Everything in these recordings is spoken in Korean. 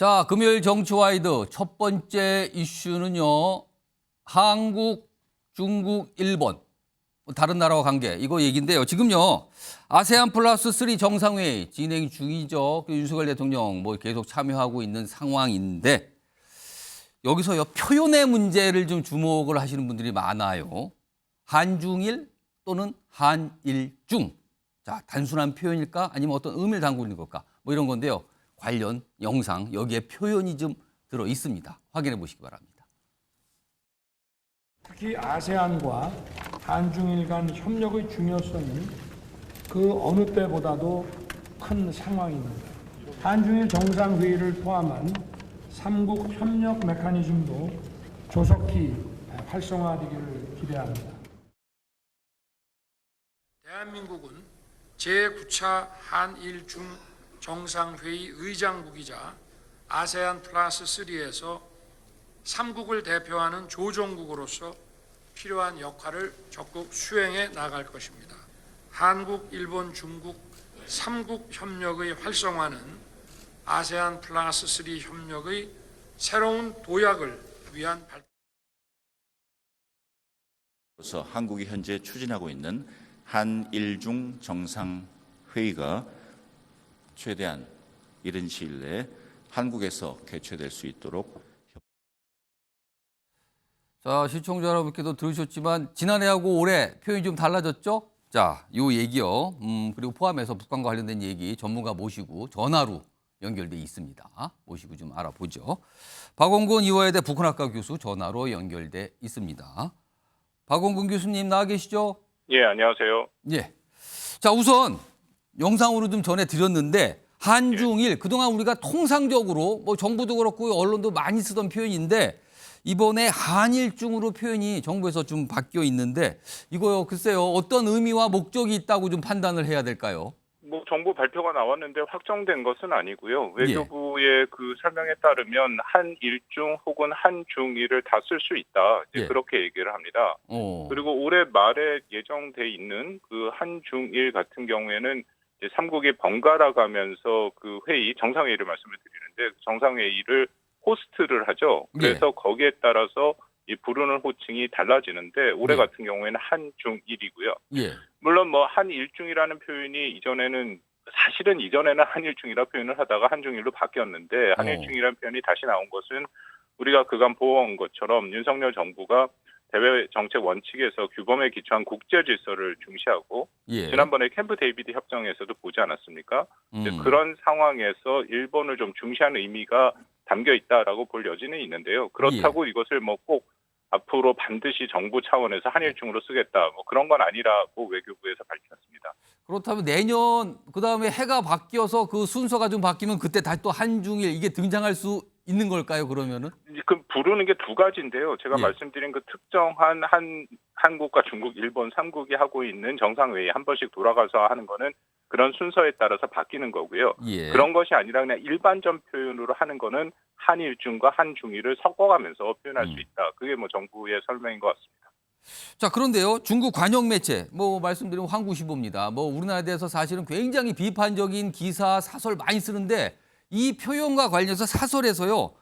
자, 금요일 정치와이드 첫 번째 이슈는요. 한국, 중국, 일본, 다른 나라와 관계 이거 얘기인데요. 지금요. 아세안 플러스 3 정상회의 진행 중이죠. 윤석열 대통령 계속 참여하고 있는 상황인데 여기서요. 표현의 문제를 좀 주목을 하시는 분들이 많아요. 한중일 또는 한일중. 자, 단순한 표현일까? 아니면 어떤 의미를 담고 있는 걸까? 이런 건데요. 관련 영상 여기에 표현이 좀 들어 있습니다. 확인해 보시기 바랍니다. 특히 아세안과 한중일 간 협력의 중요성이 그 어느 때보다도 큰 상황입니다. 한중일 정상회의를 포함한 삼국 협력 메커니즘도 조속히 활성화되기를 기대합니다. 대한민국은 제9차 한일중 정상회의 의장국이자 아세안 플러스 3에서 3국을 대표하는 조정국으로서 필요한 역할을 적극 수행해 나갈 것입니다. 한국, 일본, 중국 3국 협력의 활성화는 아세안 플러스 3 협력의 새로운 도약을 위한 그래서 한국이 현재 추진하고 있는 한일중 정상회의가 최대한 이른 시일 내에 한국에서 개최될 수 있도록. 자, 시청자 여러분께도 들으셨지만 지난해하고 올해 표현이 좀 달라졌죠? 자, 요 얘기요. 그리고 포함해서 북한과 관련된 얘기 전문가 모시고 전화로 연결돼 있습니다. 모시고 좀 알아보죠. 박원근 이화여대 북한학과 교수 전화로 연결돼 있습니다. 박원근 교수님 나와 계시죠? 예, 안녕하세요. 예. 자, 우선 영상으로 좀 전해드렸는데 한중일 그동안 우리가 통상적으로 정부도 그렇고 언론도 많이 쓰던 표현인데 이번에 한일중으로 표현이 정부에서 좀 바뀌어 있는데 이거요, 글쎄요, 어떤 의미와 목적이 있다고 좀 판단을 해야 될까요? 정부 발표가 나왔는데 확정된 것은 아니고요. 외교부의 그 설명에 따르면 한일중 혹은 한중일을 다 쓸 수 있다. 그렇게 얘기를 합니다. 그리고 올해 말에 예정돼 있는 그 한중일 같은 경우에는 이제 3국이 번갈아 가면서 그 회의, 정상회의를 말씀을 드리는데 정상회의를 호스트를 하죠. 그래서 거기에 따라서 이 부르는 호칭이 달라지는데 올해 같은 경우에는 한중일이고요. 물론 한일중이라는 표현이 사실은 이전에는 한일중이라 표현을 하다가 한중일로 바뀌었는데 한일중이라는 표현이 다시 나온 것은 우리가 그간 보아온 것처럼 윤석열 정부가 대외 정책 원칙에서 규범에 기초한 국제 질서를 중시하고 지난번에 캠프 데이비드 협정에서도 보지 않았습니까? 그런 상황에서 일본을 좀 중시하는 의미가 담겨 있다라고 볼 여지는 있는데요. 그렇다고 이것을 꼭 앞으로 반드시 정부 차원에서 한일중으로 쓰겠다 그런 건 아니라고 외교부에서 밝혔습니다. 그렇다면 내년 그다음에 해가 바뀌어서 그 순서가 좀 바뀌면 그때 다시 또 한중일 이게 등장할 수 있는 걸까요, 그러면은? 그 부르는 게 두 가지인데요. 제가 말씀드린 그 특정한 한국과 중국, 일본 3국이 하고 있는 정상회의 한 번씩 돌아가서 하는 거는 그런 순서에 따라서 바뀌는 거고요. 그런 것이 아니라 그냥 일반적 표현으로 하는 거는 한일중과 한중일을 섞어가면서 표현할 수 있다. 그게 정부의 설명인 것 같습니다. 자, 그런데요. 중국 관영 매체 말씀드리면 환구시보입니다. 우리나라에 대해서 사실은 굉장히 비판적인 기사, 사설 많이 쓰는데 이 표현과 관련해서 사설에서요.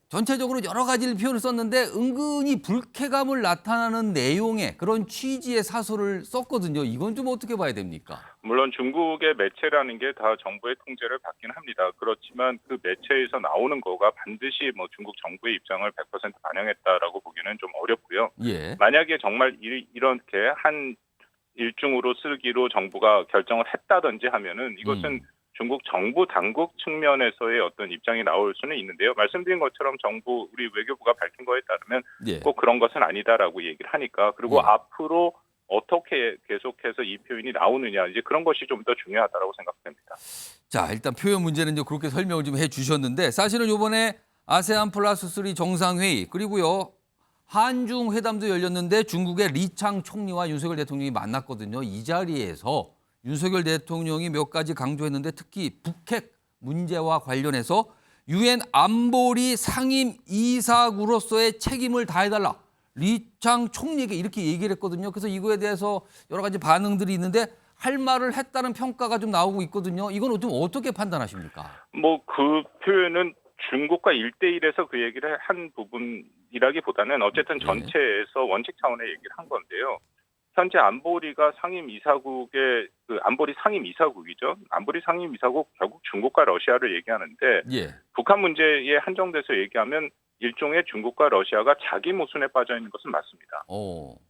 전체적으로 여러 가지를 표현을 썼는데 은근히 불쾌감을 나타나는 내용의 그런 취지의 사설을 썼거든요. 이건 좀 어떻게 봐야 됩니까? 물론 중국의 매체라는 게 다 정부의 통제를 받긴 합니다. 그렇지만 그 매체에서 나오는 거가 반드시 중국 정부의 입장을 100% 반영했다라고 보기는 좀 어렵고요. 만약에 정말 이렇게 한일중으로 쓰기로 정부가 결정을 했다든지 하면은 이것은 중국 정부 당국 측면에서의 어떤 입장이 나올 수는 있는데요. 말씀드린 것처럼 우리 외교부가 밝힌 거에 따르면 꼭 그런 것은 아니다라고 얘기를 하니까 그리고 앞으로 어떻게 계속해서 이 표현이 나오느냐 이제 그런 것이 좀 더 중요하다라고 생각됩니다. 자, 일단 표현 문제는 그렇게 설명을 좀 해주셨는데 사실은 이번에 아세안 플러스 3 정상회의 그리고요 한중 회담도 열렸는데 중국의 리창 총리와 윤석열 대통령이 만났거든요. 이 자리에서 윤석열 대통령이 몇 가지 강조했는데 특히 북핵 문제와 관련해서 유엔 안보리 상임 이사국으로서의 책임을 다해달라. 리창 총리에게 이렇게 얘기를 했거든요. 그래서 이거에 대해서 여러 가지 반응들이 있는데 할 말을 했다는 평가가 좀 나오고 있거든요. 이건 좀 어떻게 판단하십니까? 그 표현은 중국과 1대1에서 그 얘기를 한 부분이라기보다는 어쨌든 예. 전체에서 원칙 차원의 얘기를 한 건데요. 현재 안보리가 상임이사국의 안보리 상임이사국이죠. 안보리 상임이사국 결국 중국과 러시아를 얘기하는데 예. 북한 문제에 한정돼서 얘기하면 일종의 중국과 러시아가 자기 모순에 빠져 있는 것은 맞습니다.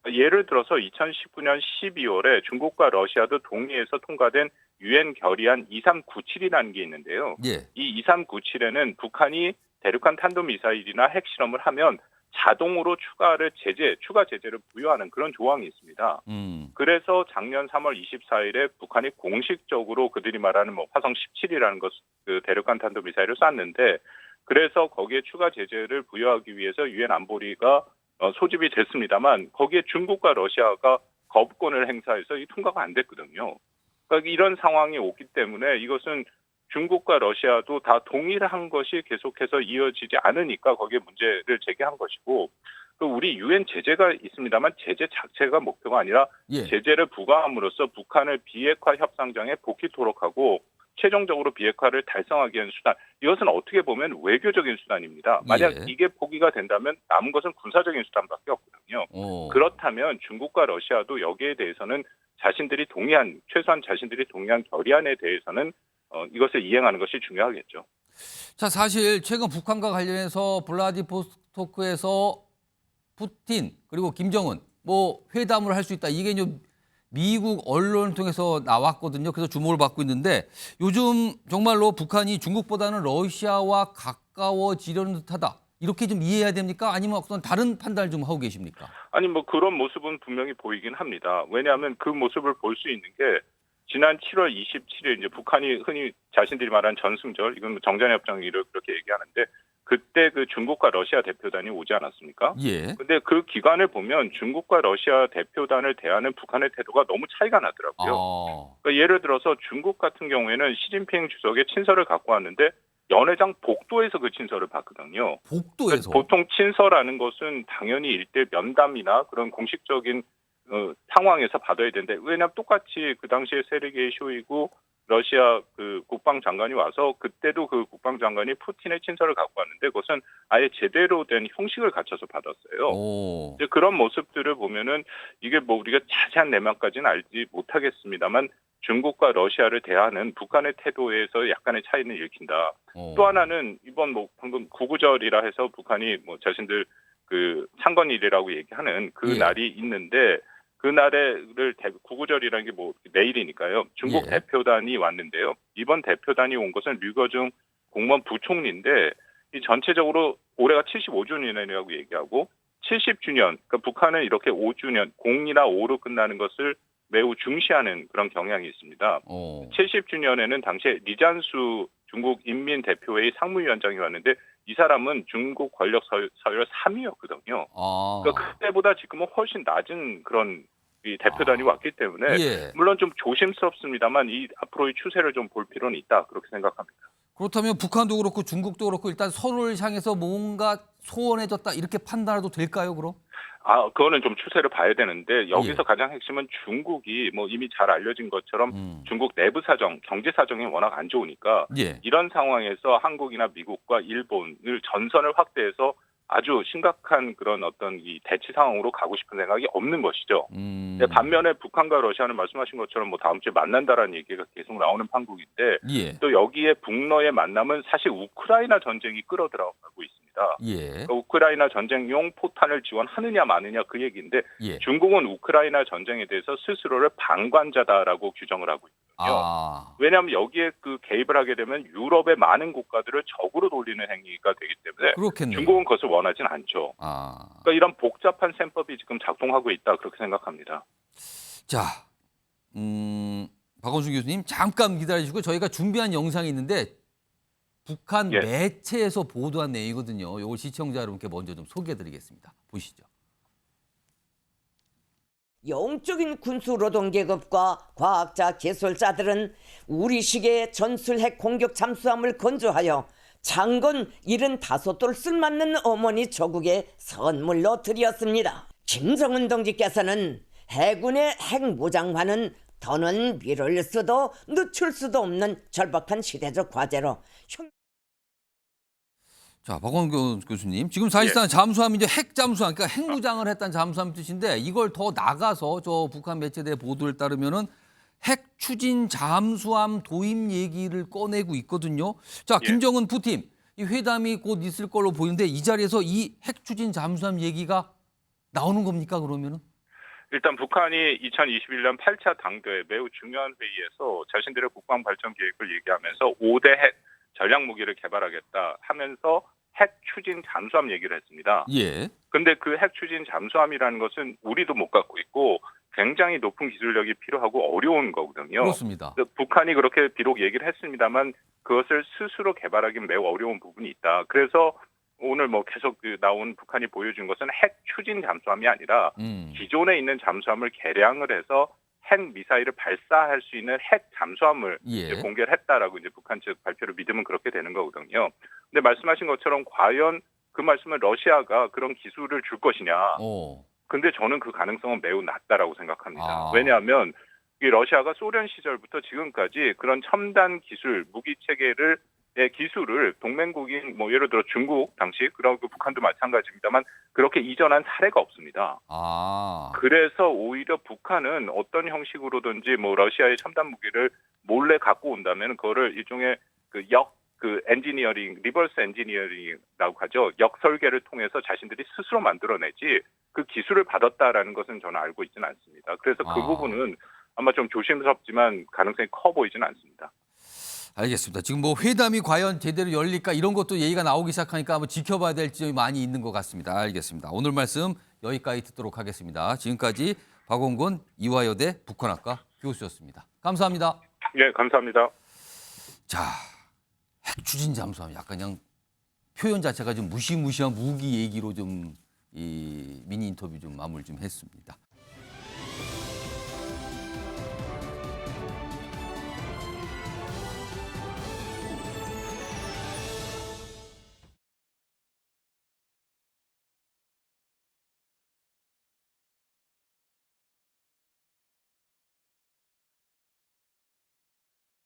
예를 들어서 2019년 12월에 중국과 러시아도 동의해서 통과된 유엔 결의안 2397이라는 게 있는데요. 예. 이 2397에는 북한이 대륙간 탄도미사일이나 핵실험을 하면 자동으로 추가 제재를 부여하는 그런 조항이 있습니다. 그래서 작년 3월 24일에 북한이 공식적으로 그들이 말하는 화성 17이라는 그 대륙간 탄도미사일을 쐈는데 그래서 거기에 추가 제재를 부여하기 위해서 유엔 안보리가 소집이 됐습니다만 거기에 중국과 러시아가 거부권을 행사해서 이 통과가 안 됐거든요. 그러니까 이런 상황이 오기 때문에 이것은 중국과 러시아도 다 동의를 한 것이 계속해서 이어지지 않으니까 거기에 문제를 제기한 것이고 우리 유엔 제재가 있습니다만 제재 자체가 목표가 아니라 예. 제재를 부과함으로써 북한을 비핵화 협상장에 복귀토록 하고 최종적으로 비핵화를 달성하기 위한 수단. 이것은 어떻게 보면 외교적인 수단입니다. 만약 예. 이게 포기가 된다면 남은 것은 군사적인 수단밖에 없거든요. 그렇다면 중국과 러시아도 여기에 대해서는 최소한 자신들이 동의한 결의안에 대해서는 이것을 이행하는 것이 중요하겠죠. 자, 사실 최근 북한과 관련해서 블라디보스토크에서 푸틴 그리고 김정은 회담을 할 수 있다. 이게 이제 미국 언론을 통해서 나왔거든요. 그래서 주목을 받고 있는데 요즘 정말로 북한이 중국보다는 러시아와 가까워지려는 듯하다. 이렇게 좀 이해해야 됩니까? 아니면 어떤 다른 판단을 좀 하고 계십니까? 아니 그런 모습은 분명히 보이긴 합니다. 왜냐하면 그 모습을 볼 수 있는 게 지난 7월 27일 이제 북한이 흔히 자신들이 말하는 전승절, 이건 정전협정을 그렇게 얘기하는데 그때 그 중국과 러시아 대표단이 오지 않았습니까? 예. 근데 그 기간을 보면 중국과 러시아 대표단을 대하는 북한의 태도가 너무 차이가 나더라고요. 그러니까 예를 들어서 중국 같은 경우에는 시진핑 주석의 친서를 갖고 왔는데 연회장 복도에서 그 친서를 받거든요. 복도에서? 보통 친서라는 것은 당연히 일대 면담이나 그런 공식적인 상황에서 받아야 되는데 왜냐하면 똑같이 그 당시에 세르게이 쇼이구 러시아 그 국방장관이 와서 그때도 그 국방장관이 푸틴의 친서를 갖고 왔는데 그것은 아예 제대로 된 형식을 갖춰서 받았어요. 이제 그런 모습들을 보면은 이게 우리가 자세한 내막까지는 알지 못하겠습니다만 중국과 러시아를 대하는 북한의 태도에서 약간의 차이는 읽힌다. 또 하나는 이번 방금 구구절이라 해서 북한이 자신들 그 창건일이라고 얘기하는 그 날이 있는데 그 날을 구구절이라는 게 내일이니까요. 중국 대표단이 왔는데요. 이번 대표단이 온 것은 류거중 공무원 부총리인데 이 전체적으로 올해가 75주년이라고 얘기하고 70주년, 그러니까 북한은 이렇게 5주년, 0이나 5로 끝나는 것을 매우 중시하는 그런 경향이 있습니다. 70주년에는 당시에 리잔수 중국 인민대표회의 상무위원장이 왔는데 이 사람은 중국 권력 서열 3위였거든요. 그러니까 그때보다 지금은 훨씬 낮은 그런 이 대표단이 왔기 때문에 물론 좀 조심스럽습니다만 이 앞으로의 추세를 좀 볼 필요는 있다 그렇게 생각합니다. 그렇다면 북한도 그렇고 중국도 그렇고 일단 서로를 향해서 뭔가 소원해졌다 이렇게 판단해도 될까요, 그럼? 그거는 좀 추세를 봐야 되는데 여기서 가장 핵심은 중국이 이미 잘 알려진 것처럼 중국 내부 사정, 경제 사정이 워낙 안 좋으니까 이런 상황에서 한국이나 미국과 일본을 전선을 확대해서 아주 심각한 그런 어떤 이 대치 상황으로 가고 싶은 생각이 없는 것이죠. 반면에 북한과 러시아는 말씀하신 것처럼 다음 주에 만난다라는 얘기가 계속 나오는 판국인데 또 여기에 북러의 만남은 사실 우크라이나 전쟁이 끌어들어가고 있습니다. 그러니까 우크라이나 전쟁용 포탄을 지원하느냐 마느냐 그 얘기인데 중국은 우크라이나 전쟁에 대해서 스스로를 방관자다라고 규정을 하고 있거든요. 왜냐하면 여기에 그 개입을 하게 되면 유럽의 많은 국가들을 적으로 돌리는 행위가 되기 때문에 그렇겠네요. 중국은 그것을 원하진 않죠. 그러니까 이런 복잡한 셈법이 지금 작동하고 있다 그렇게 생각합니다. 자, 박원순 교수님 잠깐 기다려주시고 저희가 준비한 영상이 있는데 북한 매체에서 보도한 내용이거든요. 이걸 시청자 여러분께 먼저 좀 소개해드리겠습니다. 보시죠. 영적인 군수노동 계급과 과학자 기술자들은 우리식의 전술핵 공격 잠수함을 건조하여 장건 75돌 쓸맞는 어머니 조국에 선물로 드렸습니다. 김정은 동지께서는 해군의 핵무장화는 더는 미룰 수도 늦출 수도 없는 절박한 시대적 과제로 자, 박원경 교수님. 지금 사실상 잠수함이 이제 핵 잠수함, 그러니까 핵무장을 했다는 잠수함 뜻인데 이걸 더 나가서 저 북한 매체대 보도에 따르면은 핵 추진 잠수함 도입 얘기를 꺼내고 있거든요. 자, 김정은 부팀 이 회담이 곧 있을 걸로 보이는데 이 자리에서 이 핵 추진 잠수함 얘기가 나오는 겁니까 그러면은? 일단 북한이 2021년 8차 당대회 매우 중요한 회의에서 자신들의 국방 발전 계획을 얘기하면서 5대 핵 전략 무기를 개발하겠다 하면서 핵 추진 잠수함 얘기를 했습니다. 예. 근데 그 핵 추진 잠수함이라는 것은 우리도 못 갖고 있고 굉장히 높은 기술력이 필요하고 어려운 거거든요. 그렇습니다. 북한이 그렇게 비록 얘기를 했습니다만 그것을 스스로 개발하기는 매우 어려운 부분이 있다. 그래서 오늘 뭐 계속 나온 북한이 보여준 것은 핵 추진 잠수함이 아니라 기존에 있는 잠수함을 개량을 해서 핵 미사일을 발사할 수 있는 핵 잠수함을 이제 공개를 했다라고 이제 북한 측 발표를 믿으면 그렇게 되는 거거든요. 근데 말씀하신 것처럼 과연 그 말씀은 러시아가 그런 기술을 줄 것이냐? 근데 저는 그 가능성은 매우 낮다라고 생각합니다. 왜냐하면 이 러시아가 소련 시절부터 지금까지 그런 첨단 기술, 무기 체계를 기술을 동맹국인 뭐 예를 들어 중국 당시 그리고 북한도 마찬가지입니다만 그렇게 이전한 사례가 없습니다. 그래서 오히려 북한은 어떤 형식으로든지 뭐 러시아의 첨단 무기를 몰래 갖고 온다면 그거를 일종의 엔지니어링, 리버스 엔지니어링이라고 하죠. 역설계를 통해서 자신들이 스스로 만들어내지 그 기술을 받았다라는 것은 저는 알고 있지는 않습니다. 그래서 그 부분은 아마 좀 조심스럽지만 가능성이 커 보이지는 않습니다. 알겠습니다. 지금 뭐 회담이 과연 제대로 열릴까 이런 것도 얘기가 나오기 시작하니까 한번 지켜봐야 될 점이 많이 있는 것 같습니다. 알겠습니다. 오늘 말씀 여기까지 듣도록 하겠습니다. 지금까지 박원곤 이화여대 북한학과 교수였습니다. 감사합니다. 네, 감사합니다. 자, 핵 추진 잠수함 약간 그냥 표현 자체가 좀 무시무시한 무기 얘기로 좀 이 미니 인터뷰 좀 마무리 좀 했습니다.